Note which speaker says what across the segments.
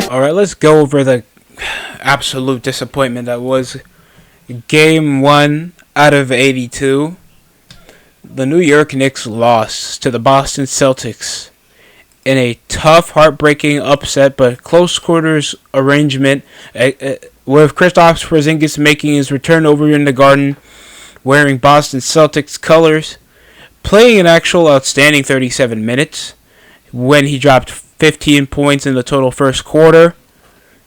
Speaker 1: All right, let's go over the absolute disappointment that was Game 1 out of 82. The New York Knicks lost to the Boston Celtics in a tough, heartbreaking upset, but close quarters arrangement with Kristaps Porzingis making his return over in the Garden wearing Boston Celtics colors, playing an actual outstanding 37 minutes when he dropped 15 points in the total first quarter.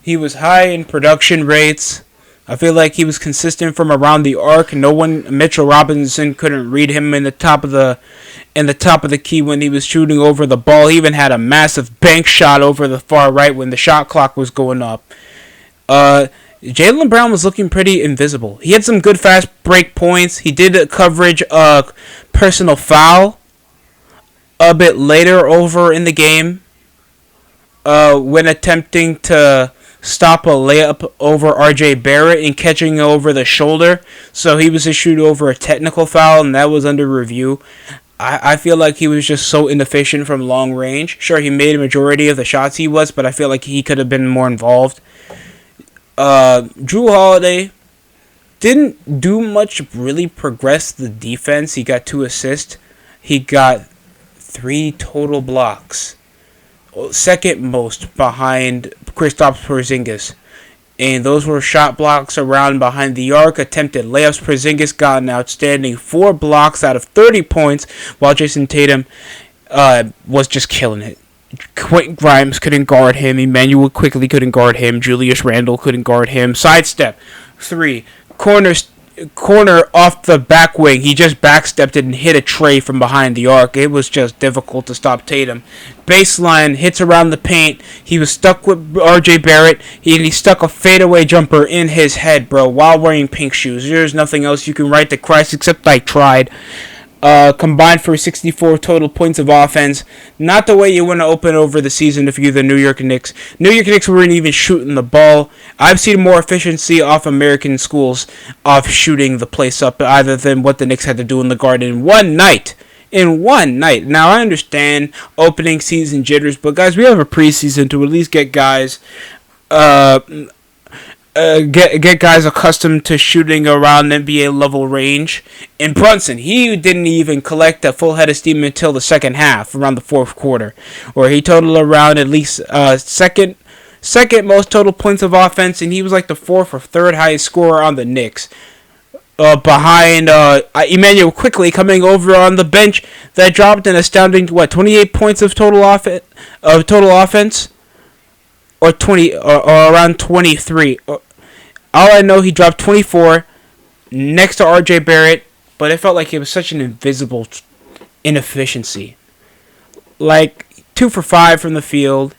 Speaker 1: He was high in production rates. I feel like he was consistent from around the arc. Mitchell Robinson couldn't read him in the top of the key when he was shooting over the ball. He even had a massive bank shot over the far right when the shot clock was going up. Jaylen Brown was looking pretty invisible. He had some good fast break points. He did a coverage personal foul a bit later over in the game when attempting to stop a layup over R.J. Barrett and catching over the shoulder. So he was issued over a technical foul, and that was under review. I feel like he was just so inefficient from long range. Sure, he made a majority of the shots he was, but I feel like he could have been more involved. Jrue Holiday didn't do much really progress the defense. He got 2 assists. He got 3 total blocks. Second most behind Kristaps Porzingis. And those were shot blocks around behind the arc, attempted layups. Porzingis got an outstanding 4 blocks out of 30 points, while Jason Tatum was just killing it. Quentin Grimes couldn't guard him. Emmanuel Quickly couldn't guard him. Julius Randle couldn't guard him. Sidestep 3. Corner off the back wing. He just backstepped it and hit a tray from behind the arc. It was just difficult to stop Tatum. Baseline hits around the paint. He was stuck with R.J. Barrett. He stuck a fadeaway jumper in his head, bro, while wearing pink shoes. There's nothing else you can write to Christ except I tried. Combined for 64 total points of offense. Not the way you want to open over the season if you're the New York Knicks. New York Knicks weren't even shooting the ball. I've seen more efficiency off American schools of shooting the place up other than what the Knicks had to do in the Garden in one night. Now, I understand opening season jitters, but guys, we have a preseason to at least get guys get guys accustomed to shooting around NBA level range. And Brunson, he didn't even collect a full head of steam until the second half, around the fourth quarter, where he totaled around at least second most total points of offense, and he was like the 4th or 3rd highest scorer on the Knicks. Behind Emmanuel Quickly coming over on the bench, that dropped an astounding 28 points of total offense, or 20 or around 23. All I know, he dropped 24 next to R.J. Barrett, but it felt like it was such an invisible inefficiency. Like 2 for 5 from the field,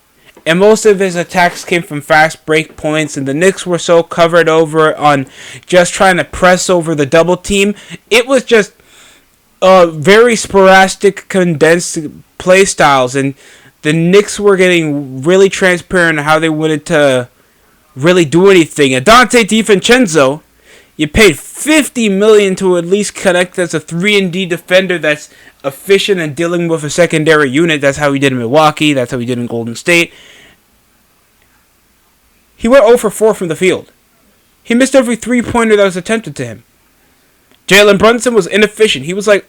Speaker 1: and most of his attacks came from fast break points, and the Knicks were so covered over on just trying to press over the double team. It was just very sporadic, condensed play styles, and the Knicks were getting really transparent on how they wanted to really do anything. And Dante DiVincenzo, you paid $50 million to at least connect as a 3-and-D defender that's efficient and dealing with a secondary unit. That's how he did in Milwaukee. That's how he did in Golden State. He went 0 for 4 from the field. He missed every 3-pointer that was attempted to him. Jalen Brunson was inefficient. He was like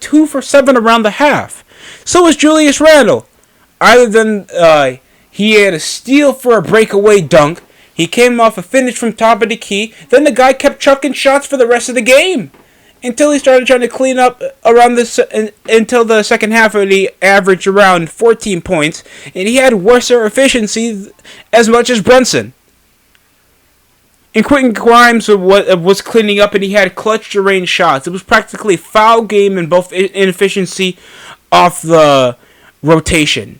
Speaker 1: 2 for 7 around the half. So was Julius Randle. Other than he had a steal for a breakaway dunk. He came off a finish from top of the key. Then the guy kept chucking shots for the rest of the game until he started trying to clean up around until the second half, where he averaged around 14 points, and he had worse efficiency as much as Brunson. And Quentin Grimes was cleaning up, and he had clutch deranged shots. It was practically foul game and both inefficiency off the rotation.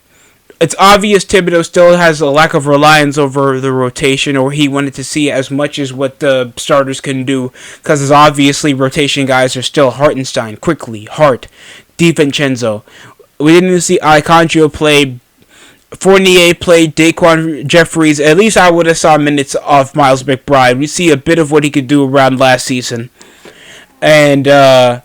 Speaker 1: It's obvious Thibodeau still has a lack of reliance over the rotation, or he wanted to see as much as what the starters can do, because obviously rotation guys are still Hartenstein, Quickly, Hart, DiVincenzo. We didn't see Alejandro play. Fournier played, Daquan Jeffries. At least I would have saw minutes of Miles McBride. We see a bit of what he could do around last season. And there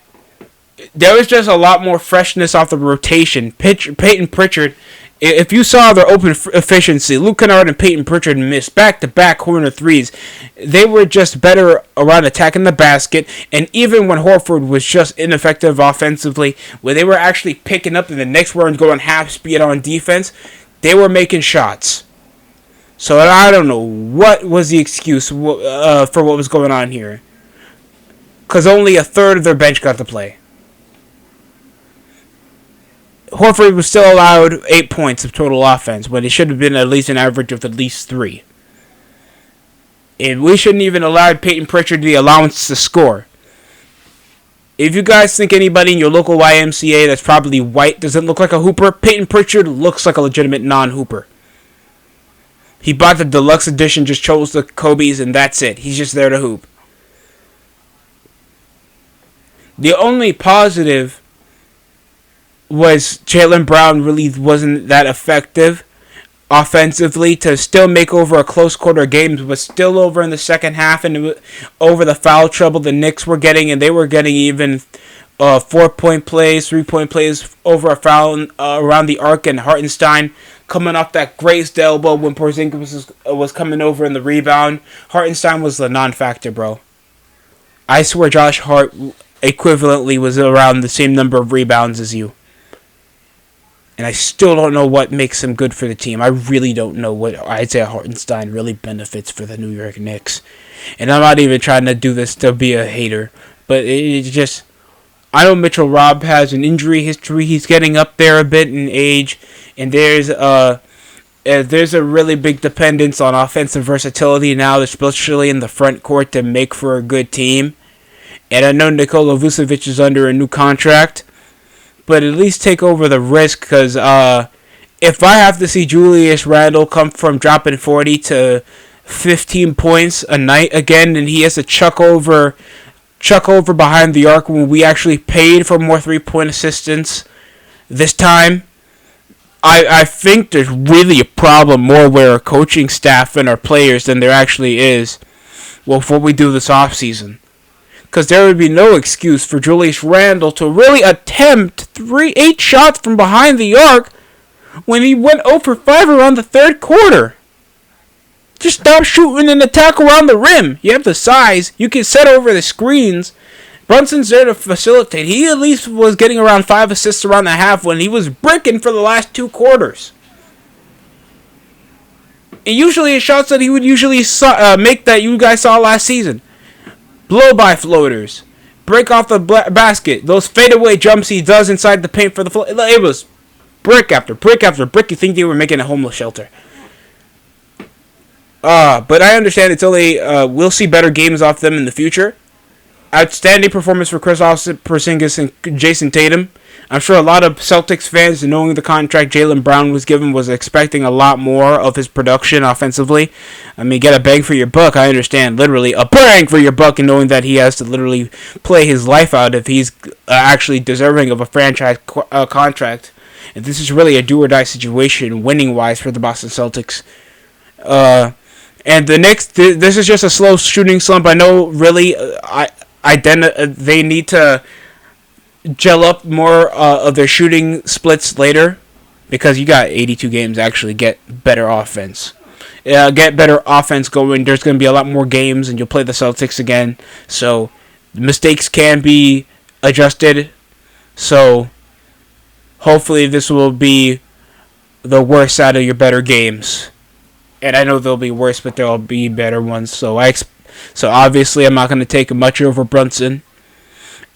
Speaker 1: was just a lot more freshness off the rotation. Peyton Pritchard If you saw their open efficiency, Luke Kennard and Peyton Pritchard missed back-to-back corner threes. They were just better around attacking the basket, and even when Horford was just ineffective offensively, when they were actually picking up and the Knicks weren't going half speed on defense, they were making shots. So I don't know what was the excuse for what was going on here, because only a third of their bench got to play. Horford was still allowed 8 points of total offense, when it should have been at least an average of at least 3. And we shouldn't even allow Peyton Pritchard the allowance to score. If you guys think anybody in your local YMCA that's probably white doesn't look like a hooper, Peyton Pritchard looks like a legitimate non-hooper. He bought the deluxe edition, just chose the Kobe's, and that's it. He's just there to hoop. The only positive was Jaylen Brown really wasn't that effective offensively to still make over a close quarter games, but still over in the second half and over the foul trouble the Knicks were getting, and they were getting even 4-point plays, 3-point plays over a foul around the arc, and Hartenstein coming off that grazed elbow when Porzingis was coming over in the rebound. Hartenstein was the non-factor, bro. I swear Josh Hart equivalently was around the same number of rebounds as you. And I still don't know what makes him good for the team. I really don't know what Isaiah Hartenstein really benefits for the New York Knicks. And I'm not even trying to do this to be a hater. But it's just, I know Mitchell Robb has an injury history. He's getting up there a bit in age. And there's a really big dependence on offensive versatility now, especially in the front court, to make for a good team. And I know Nikola Vucevic is under a new contract. But at least take over the risk, because if I have to see Julius Randle come from dropping 40 to 15 points a night again, and he has to chuck over behind the arc when we actually paid for more 3-point assistance this time, I think there's really a problem more with our coaching staff and our players than there actually is with what we do this offseason. Because there would be no excuse for Julius Randle to really attempt 8 shots from behind the arc when he went 0 for 5 around the third quarter. Just stop shooting and attack around the rim. You have the size. You can set over the screens. Brunson's there to facilitate. He at least was getting around 5 assists around the half when he was bricking for the last 2 quarters. And usually his shots that he would usually make that you guys saw last season. Blow-by floaters. Break off the basket. Those fadeaway jumps he does inside the paint for the float. It was brick after brick after brick. You think they were making a homeless shelter. But I understand it's only... we'll see better games off them in the future. Outstanding performance for Kristaps Porzingis and Jason Tatum. I'm sure a lot of Celtics fans, knowing the contract Jaylen Brown was given, was expecting a lot more of his production offensively. I mean, get a bang for your buck. I understand, literally, a bang for your buck, and knowing that he has to literally play his life out if he's actually deserving of a franchise contract. And this is really a do-or-die situation, winning-wise, for the Boston Celtics. And the Knicks, this is just a slow shooting slump. I know, really, they need to gel up more of their shooting splits later, because you got 82 games to actually get better offense. Get better offense going. There's going to be a lot more games, and you'll play the Celtics again. So mistakes can be adjusted. So hopefully this will be the worst out of your better games. And I know there'll be worse, but there'll be better ones. So obviously I'm not going to take much over Brunson.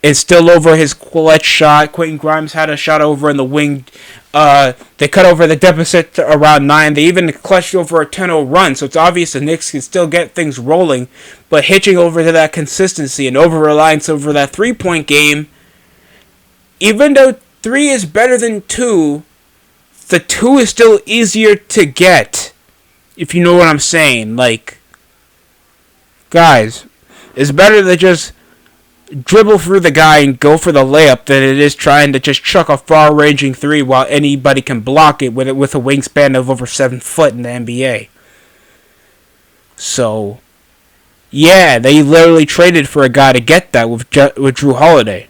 Speaker 1: And still over his clutch shot. Quentin Grimes had a shot over in the wing. They cut over the deficit to around 9. They even clutched over a 10-0 run. So it's obvious the Knicks can still get things rolling. But hitching over to that consistency and over-reliance over that 3-point game, even though 3 is better than 2, the 2 is still easier to get. If you know what I'm saying. Like, guys, it's better to just dribble through the guy and go for the layup than it is trying to just chuck a far-ranging 3 while anybody can block it with a wingspan of over 7 foot in the NBA. So, yeah, they literally traded for a guy to get that with Drew Holiday.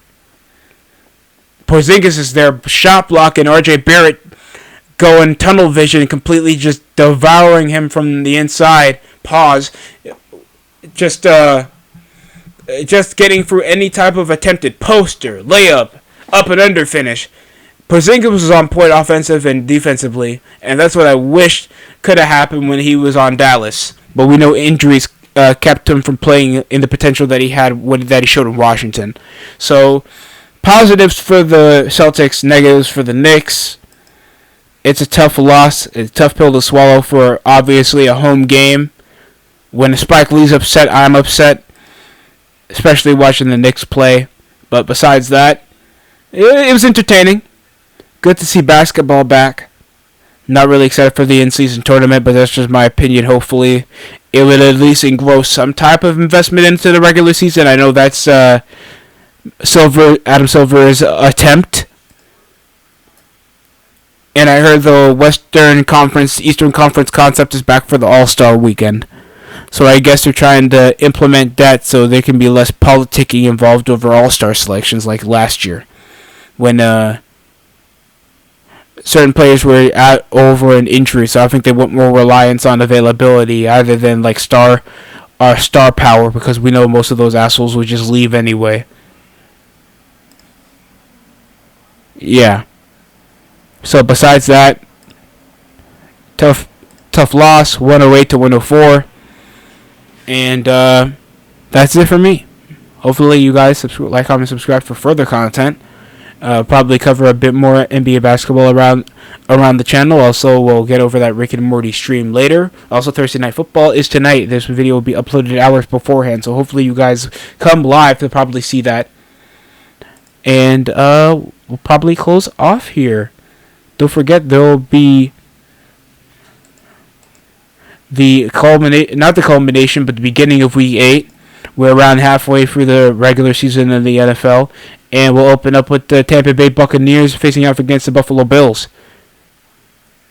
Speaker 1: Porzingis is there shot blocking. RJ Barrett going tunnel vision, completely just devouring him from the inside. Pause. Just getting through any type of attempted poster, layup, up and under finish. Porzingis was on point offensive and defensively, and that's what I wished could have happened when he was on Dallas. But we know injuries kept him from playing in the potential that he had that he showed in Washington. So, positives for the Celtics, negatives for the Knicks. It's a tough loss. It's a tough pill to swallow for obviously a home game. When Spike Lee's upset, I'm upset, especially watching the Knicks play. But besides that, it was entertaining. Good to see basketball back. Not really excited for the in-season tournament, but that's just my opinion. Hopefully, it would at least engross some type of investment into the regular season. I know that's Adam Silver's attempt. And I heard the Eastern Conference concept is back for the All-Star weekend. So I guess they're trying to implement that so there can be less politicking involved over All-Star selections like last year, when certain players were over an injury. So I think they want more reliance on availability other than like star power, because we know most of those assholes would just leave anyway. Yeah. So besides that, tough loss, 108 to 104. And that's it for me. Hopefully you guys like, comment, subscribe for further content. Probably cover a bit more NBA basketball around the channel. Also, we'll get over that Rick and Morty stream later. Also, Thursday Night Football is tonight. This video will be uploaded hours beforehand, so hopefully you guys come live to probably see that. And we'll probably close off here. Don't forget, there will be not the culmination, but the beginning of Week 8. We're around halfway through the regular season of the NFL, and we'll open up with the Tampa Bay Buccaneers facing off against the Buffalo Bills.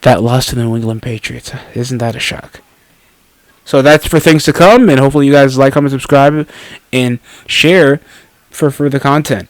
Speaker 1: That lost to the New England Patriots. Isn't that a shock? So that's for things to come, and hopefully you guys like, comment, subscribe, and share for further content.